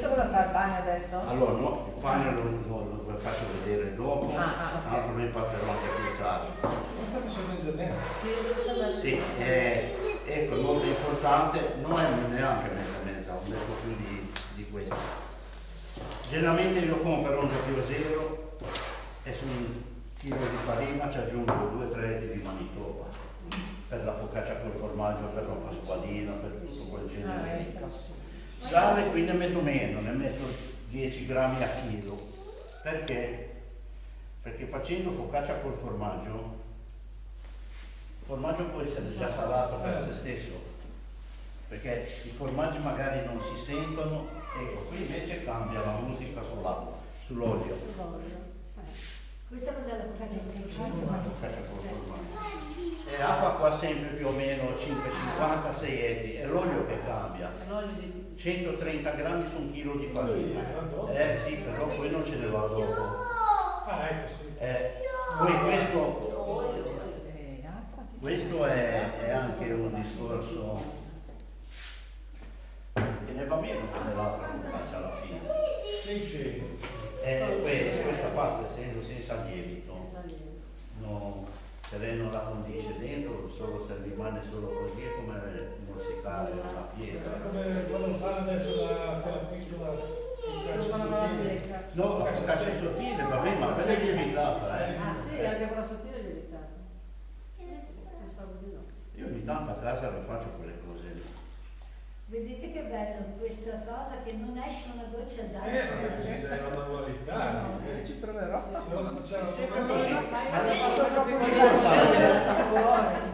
questo cosa fa il pane adesso? Allora, no, il pane lo faccio vedere dopo, tanto noi pasterò anche più tardi. Questa che sono mezzanotte. Sì, ecco, è molto importante, non è neanche mezza, ho detto più di questo. Generalmente io compro un 0,0 e su un chilo di farina ci aggiungo 2-3 etti di manitoba per la focaccia col formaggio, per la pasqualina, per tutto quel genere. Sale qui ne metto meno, ne metto 10 grammi a chilo. Perché? Perché facendo focaccia col formaggio, il formaggio può essere già salato per se stesso, perché i formaggi magari non si sentono, ecco, qui invece cambia la musica sull'olio. Questa cos'è la focaccia col formaggio? La focaccia col formaggio. E acqua qua sempre più o meno 5,50-6 etti, è l'olio che cambia. 130 grammi su un chilo di farina. Sì, però poi non ce ne va dopo. Ah, ecco, sì. Poi questo è anche un discorso che ne va meno che nell'altra focaccia alla fine. 600. Questa pasta essendo senza lievito, se lei non la condisce dentro, solo se rimane solo così è come morsicare una pietra. Come quando fanno adesso quella piccola focaccia sottile. No, la focaccia sottile, va bene, ma quella è lievitata. Ah sì, anche quella sottile è lievitata. Pensavo di no. Io ogni tanto a casa le faccio quelle cose. Vedete che bello questa cosa che non esce una goccia d'aria. Ragazzi, c'è la manualità. Ci proverò.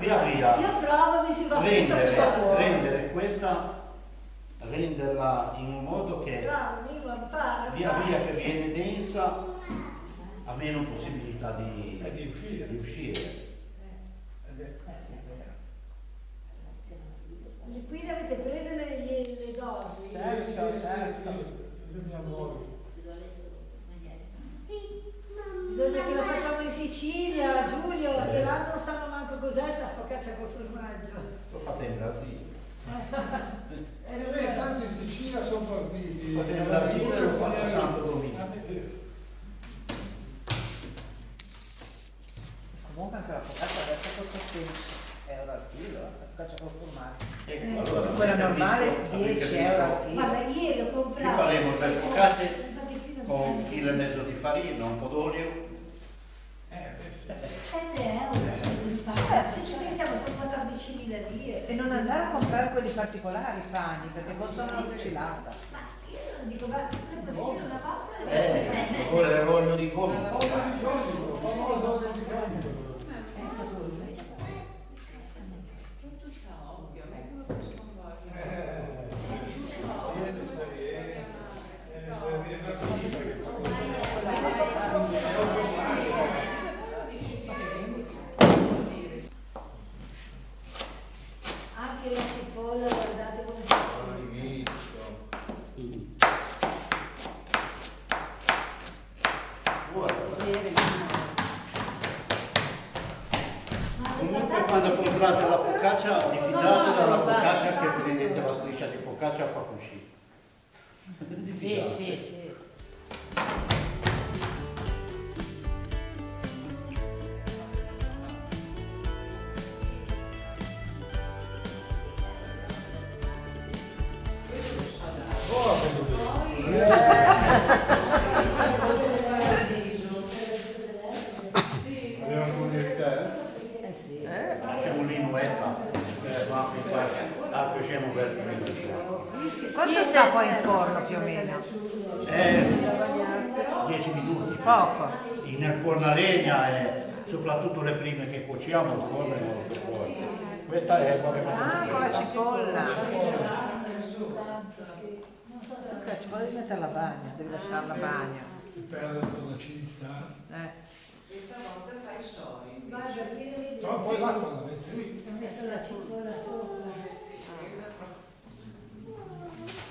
Via via. Io provo, mi si va fritto fuori. Rendere questa, renderla in un modo che via via che viene densa ha meno possibilità di uscire. Qui ne avete prese le dosi? Certo. Bisogna che lo facciamo in Sicilia, Giulio, che là non sanno manco cos'è la focaccia col formaggio. Lo fate in Brasile. Tanto in Sicilia sono partiti. Lo fate in Brasile e lo fate a Santo Domingo. Comunque anche la focaccia adesso costa 16 euro al chilo, la focaccia col formaggio. Allora, Quella normale 10 euro al chilo. Guarda, ieri ho Qui comprato. faremo 3 focacce con 1,5 kg di farina, un po' d'olio. 7 euro. Se ci pensiamo sono 14.000 lire. E non andare a comprare quelli particolari pani, perché costano una fucilata. Ma io non dico, ma è possibile una volta? Vuole l'olio di gomito. Anche la cipolla, guardate come si fa. Comunque quando comprate la focaccia, diffidate dalla focaccia che prendete la striscia di focaccia fa uscire. Sì. Facciamo un'inuetta, cuociamo verso Quanto sta poi in forno più o meno? 10 minuti. Poco. Nel forno a legna e soprattutto le prime che cuociamo il forno è molto forte. Questa è quella che mettiamo Con la cipolla. Non so se La cipolla devi mettere la bagna, devi lasciarla bagna. Perde l'acidità. Questa volta fai soli. guarda, vieni No, poi l'acqua la metti lì. ho messo la cipolla sopra.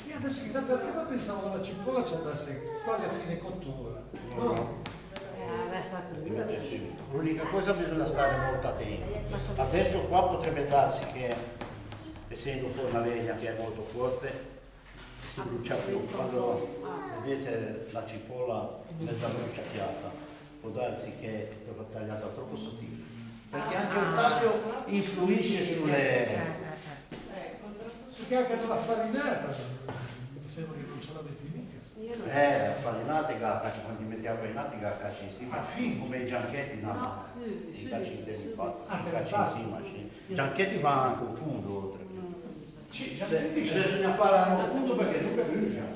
Io adesso chissà perché ma pensavo che la cipolla ci andasse quasi a fine cottura. No. Resta cruda. L'unica cosa bisogna stare molto attenti. Adesso qua potrebbe darsi che, essendo forno a legna che è molto forte, si brucia più. Quando vedete la cipolla mezza bruciacchiata, può darsi che è tagliata troppo sottile. Perché anche il taglio influisce sulle... Perché anche nella farinata mi sembra che non ce la metti mica. Farinate, quando metti a farinate, cacci insieme, come i gianchetti, no? I cacci interi fatti, i cacci insieme, sì. I gianchetti vanno anche a fondo, oltre. Sì, gianchetti Bisogna fare a fondo perché non brucia.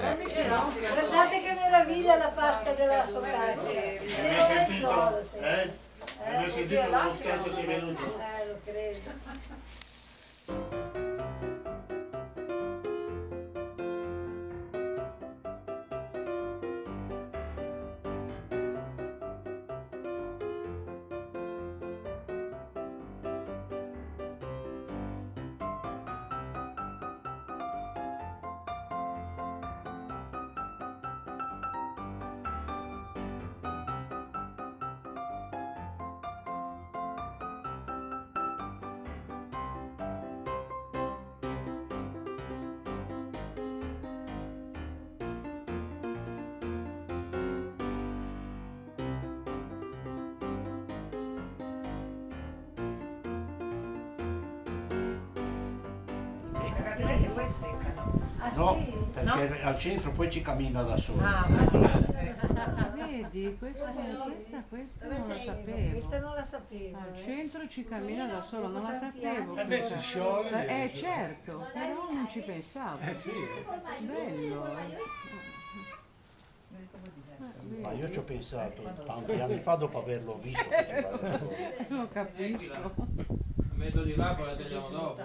Guardate che meraviglia la pasta della focaccia. Sei solo, sì. Hai sentito lo scherzo si è venuto? Lo credo. Praticamente poi seccano. Ah, No, sì? perché al centro poi ci cammina da solo. Vedi, questa non la sapevo. Questa non la sapevo. Al centro ci cammina da solo, non la sapevo. beh, si scioglie. Certo, però non ci pensavo. Sì. Bello. Ma io ci ho pensato tanti anni fa dopo averlo visto. Che ci va da solo. Lo capisco. Metto di là, poi la tagliamo dopo.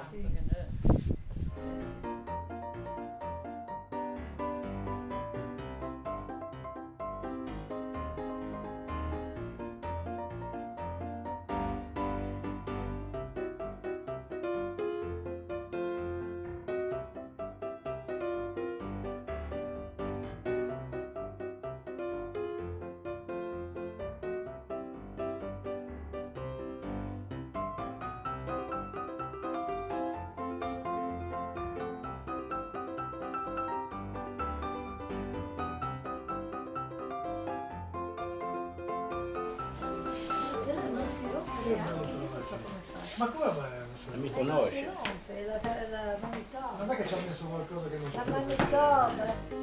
Non si rompe neanche, io non so come fa. Ma come mai? Non mi Non si conosce. rompe, la manitopla. Non è che ci ha messo qualcosa che non La c'è. manitopla.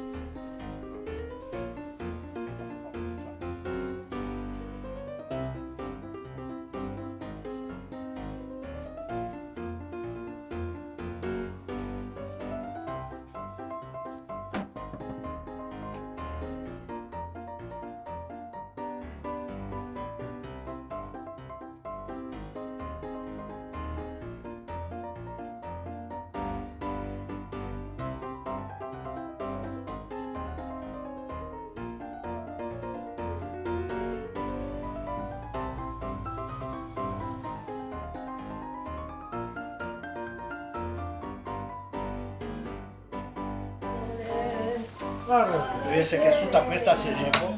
Guarda, Deve essere che sotto questa si può.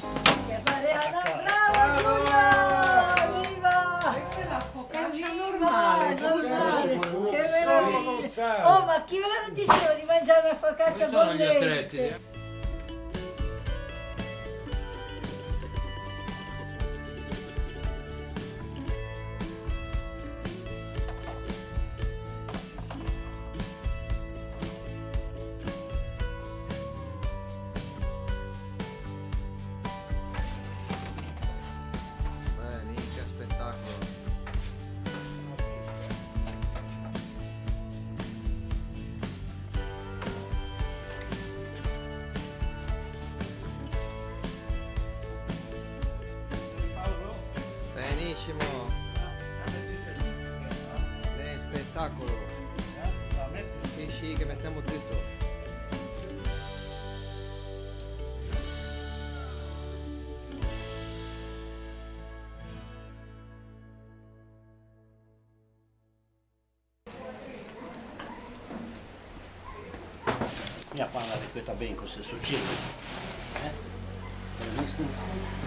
Bravo Giulio! Viva! Questa è la focaccia Viva! normale. Normale! Che solo non meraviglia! sai. Oh, ma chi ve la diceva di mangiare una focaccia Questi sono gli attrezzi. bollente? Minchia spettacolo. Benissimo. È spettacolo. Sì, sì, che mettiamo tutto. Mia panna di questa ben cosa succede. Capisco?